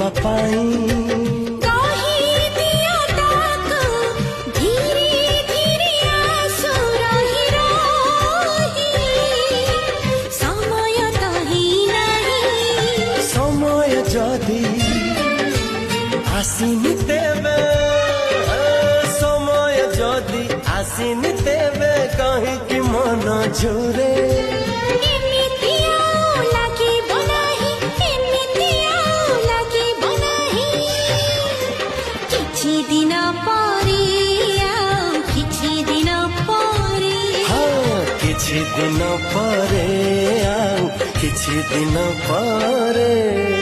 ରହିବା ପାଇଁ आसिनी तेबे समय जदि आसिनी तेबे कहीं कि मन झुरे किछि दिन परे किछि दिन परे किछि दिन परे किछि दिन परे